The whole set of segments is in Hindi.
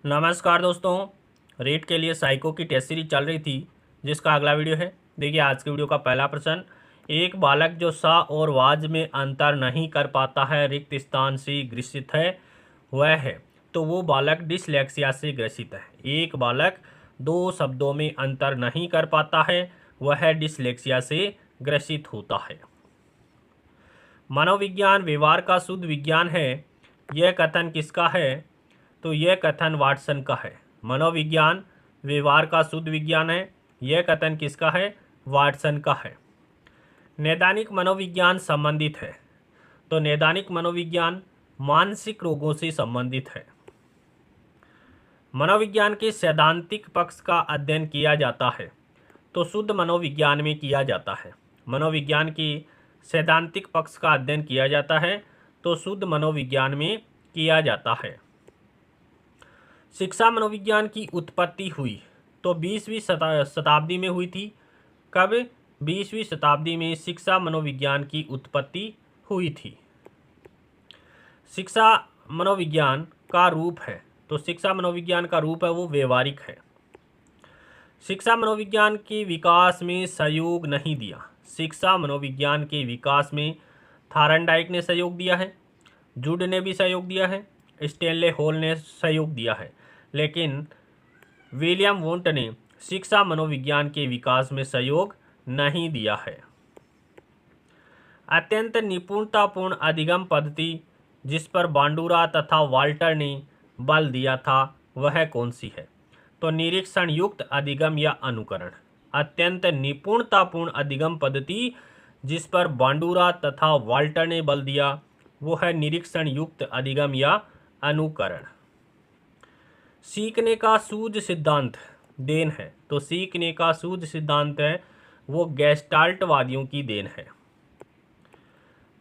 नमस्कार दोस्तों। रेट के लिए साइको की टेस्ट सीरीज चल रही थी जिसका अगला वीडियो है। देखिए आज के वीडियो का पहला प्रश्न, एक बालक जो सा और वाज में अंतर नहीं कर पाता है, रिक्त स्थान से ग्रसित है, वह है। तो वो बालक डिसलेक्सिया से ग्रसित है। एक बालक दो शब्दों में अंतर नहीं कर पाता है, वह डिसलेक्सिया से ग्रसित होता है। मनोविज्ञान व्यवहार का शुद्ध विज्ञान है, यह कथन किसका है? तो यह कथन वाटसन का है। मनोविज्ञान व्यवहार का शुद्ध विज्ञान है, यह कथन किसका है? वाटसन का है। नैदानिक मनोविज्ञान संबंधित है, तो नैदानिक मनोविज्ञान मानसिक रोगों से संबंधित है। मनोविज्ञान के सैद्धांतिक पक्ष का अध्ययन किया जाता है, तो शुद्ध मनोविज्ञान में किया जाता है। मनोविज्ञान की सैद्धांतिक पक्ष का अध्ययन किया जाता है, तो शुद्ध मनोविज्ञान में किया जाता है। शिक्षा मनोविज्ञान की उत्पत्ति हुई तो 20वीं शताब्दी में हुई थी। कब? 20वीं शताब्दी में शिक्षा मनोविज्ञान की उत्पत्ति हुई थी। शिक्षा मनोविज्ञान का रूप है, तो शिक्षा मनोविज्ञान का रूप है वो व्यवहारिक है। शिक्षा मनोविज्ञान के विकास में सहयोग नहीं दिया। शिक्षा मनोविज्ञान के विकास में थारनडाइक ने सहयोग दिया है, जूड ने भी सहयोग दिया है, स्टेनले हॉल ने सहयोग दिया है, लेकिन विलियम वुंट ने शिक्षा मनोविज्ञान के विकास में सहयोग नहीं दिया है। अत्यंत निपुणतापूर्ण अधिगम पद्धति जिस पर बांडुरा तथा वाल्टर ने बल दिया था वह कौन सी है? तो निरीक्षण युक्त अधिगम या अनुकरण। अत्यंत निपुणतापूर्ण अधिगम पद्धति जिस पर बांडुरा तथा वाल्टर ने बल दिया वो है निरीक्षण युक्त अधिगम या अनुकरण। सीखने का सूझ सिद्धांत देन है, तो सीखने का सूझ सिद्धांत है वो गेस्टाल्टवादियों की देन है।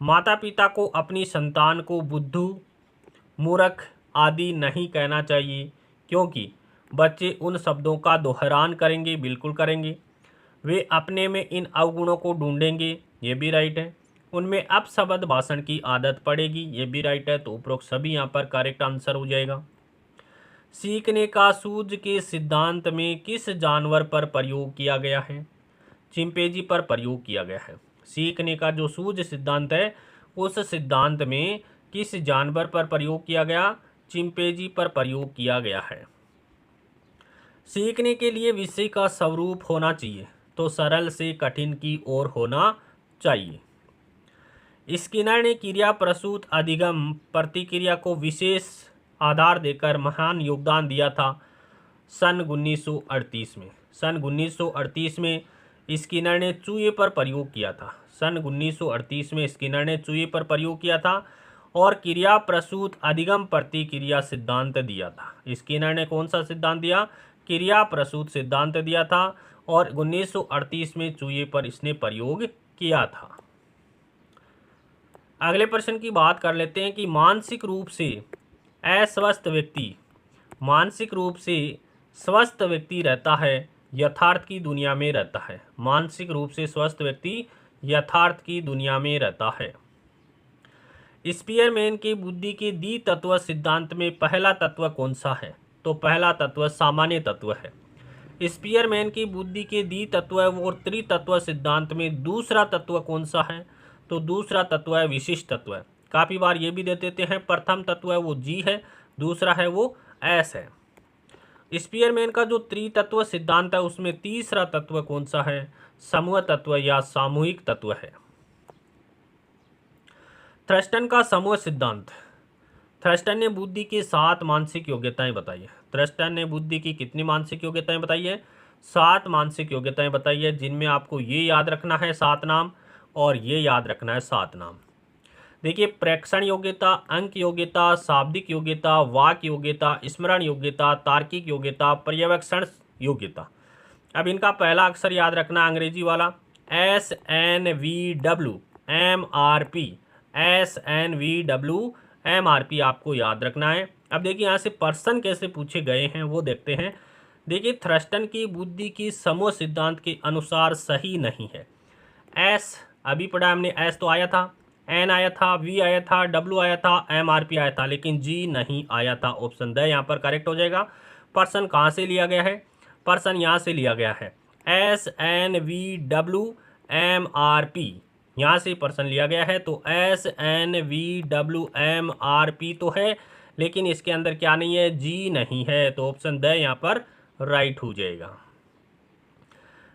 माता पिता को अपनी संतान को बुद्धू, मूर्ख आदि नहीं कहना चाहिए, क्योंकि बच्चे उन शब्दों का दोहरान करेंगे, बिल्कुल करेंगे। वे अपने में इन अवगुणों को ढूंढेंगे, ये भी राइट है। उनमें अपशब्द भाषण की आदत पड़ेगी, ये भी राइट है। तो उपरोक्त सभी यहाँ पर करेक्ट आंसर हो जाएगा। सीखने का सूझ के सिद्धांत में किस जानवर पर प्रयोग किया गया है? चिंपैंजी पर प्रयोग किया गया है। सीखने का जो सूझ सिद्धांत है उस सिद्धांत में किस जानवर पर प्रयोग किया गया? चिंपैंजी पर प्रयोग किया गया है। सीखने के लिए विषय का स्वरूप होना चाहिए, तो सरल से कठिन की ओर होना चाहिए। स्किनर ने क्रिया प्रसूत अधिगम प्रतिक्रिया को विशेष आधार देकर महान योगदान दिया था सन 1938 में। सन 1938 में स्किनर ने चूहे पर प्रयोग किया था। सन 1938 में स्किनर ने चूहे पर प्रयोग किया था और क्रिया प्रसूत अधिगम प्रतिक्रिया सिद्धांत दिया था। स्किनर ने कौन सा सिद्धांत दिया? क्रिया प्रसूत सिद्धांत दिया था और 1938 में चूहे पर इसने प्रयोग किया था। अगले प्रश्न की बात कर लेते हैं कि मानसिक रूप से अस्वस्थ व्यक्ति मानसिक रूप से स्वस्थ व्यक्ति रहता है, यथार्थ की दुनिया में रहता है। मानसिक रूप से स्वस्थ व्यक्ति यथार्थ की दुनिया में रहता है। स्पीयरमैन के बुद्धि के द्वि तत्व सिद्धांत में पहला तत्व कौन सा है? तो पहला तत्व सामान्य तत्व है। स्पीयरमैन की बुद्धि के द्वि तत्व और त्रितत्व सिद्धांत में दूसरा तत्व कौन सा है? तो दूसरा तत्व है विशिष्ट तत्व। काफ़ी बार ये भी दे देते हैं, प्रथम तत्व है वो जी है, दूसरा है वो एस है। स्पीयरमैन का जो त्रितत्व सिद्धांत है उसमें तीसरा तत्व कौन सा है? समूह तत्व या सामूहिक तत्व है। थ्रस्टन का समूह सिद्धांत। थ्रस्टन ने बुद्धि की 7 मानसिक योग्यताएं बताई है। थ्रस्टन ने बुद्धि की कितनी मानसिक योग्यताएं बताई है? 7 मानसिक योग्यताएं बताई है, जिनमें आपको ये याद रखना है 7 नाम और ये याद रखना है 7 नाम। देखिए, प्रेक्षण योग्यता, अंक योग्यता, शाब्दिक योग्यता, वाक योग्यता, स्मरण योग्यता, तार्किक योग्यता, पर्यवेक्षण योग्यता। अब इनका पहला अक्षर याद रखना अंग्रेजी वाला SNVW MRP। SNVW MRP आपको याद रखना है। अब देखिए यहाँ से पर्सन कैसे पूछे गए हैं वो देखते हैं। देखिए, थ्रस्टन की बुद्धि की समूह सिद्धांत के अनुसार सही नहीं है। एस अभी पढ़ा हमने, एस तो आया था, एन आया था, वी आया था, डब्ल्यू आया था, एमआरपी आया था, लेकिन जी नहीं आया था। ऑप्शन द यहाँ पर करेक्ट हो जाएगा। पर्सन कहाँ से लिया गया है? पर्सन यहाँ से लिया गया है, SNVWMRP, यहाँ से पर्सन लिया गया है। तो SNVWMRP तो है, लेकिन इसके अंदर क्या नहीं है? जी नहीं है। तो ऑप्शन द यहाँ पर राइट हो जाएगा।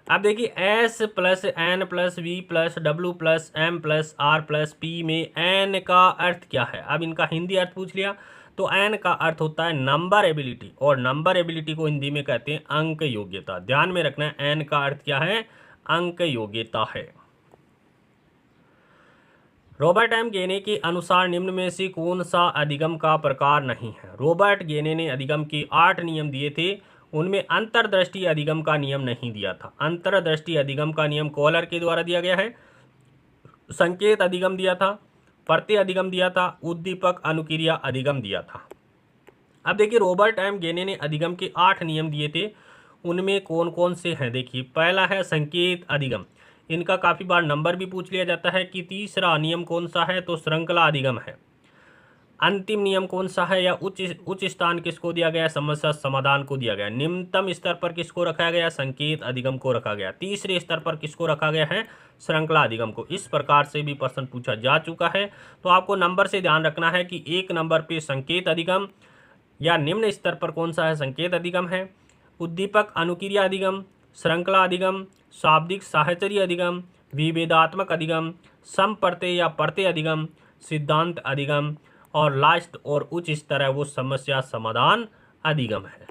अब देखिए S plus N plus V plus W plus M plus R plus P में N का अर्थ क्या है? अब इनका हिंदी अर्थ पूछ लिया तो N का अर्थ होता है नंबर एबिलिटी, और नंबर एबिलिटी को हिंदी में कहते हैं अंक योग्यता। ध्यान में रखना है N का अर्थ क्या है? अंक योग्यता है। रॉबर्ट एम गेने के अनुसार निम्न में से कौन सा अधिगम का प्रकार नहीं है? रॉबर्ट गेने ने अधिगम के 8 नियम दिए थे, उनमें अंतर्दृष्टि अधिगम का नियम नहीं दिया था। अंतर्दृष्टि अधिगम का नियम कॉलर के द्वारा दिया गया है। संकेत अधिगम दिया था, प्रत्यय अधिगम दिया था, उद्दीपक अनुक्रिया अधिगम दिया था। अब देखिए रॉबर्ट एम गेने ने अधिगम के 8 नियम दिए थे, उनमें कौन कौन से हैं? देखिए पहला है संकेत अधिगम, इनका काफ़ी बार नंबर भी पूछ लिया जाता है कि तीसरा नियम कौन सा है, तो श्रृंखला अधिगम है। अंतिम नियम कौन सा है, या उच्च स्थान किसको दिया गया? समस्या समाधान को दिया गया। निम्नतम स्तर पर किसको रखा गया? संकेत अधिगम को रखा गया। तीसरे स्तर पर किसको रखा गया है? श्रृंखला अधिगम को। इस प्रकार से भी प्रश्न पूछा जा चुका है। तो आपको नंबर से ध्यान रखना है कि 1 नंबर पे संकेत अधिगम या निम्न स्तर पर कौन सा है? संकेत अधिगम है। उद्दीपक अनुक्रिया अधिगम, श्रृंखला अधिगम, शाब्दिक साहचर्य अधिगम, विभेदात्मक अधिगम, समप्रत्यय या प्रत्यय अधिगम, सिद्धांत अधिगम, और लास्ट और उच्च स्तर है वो समस्या समाधान अधिगम है।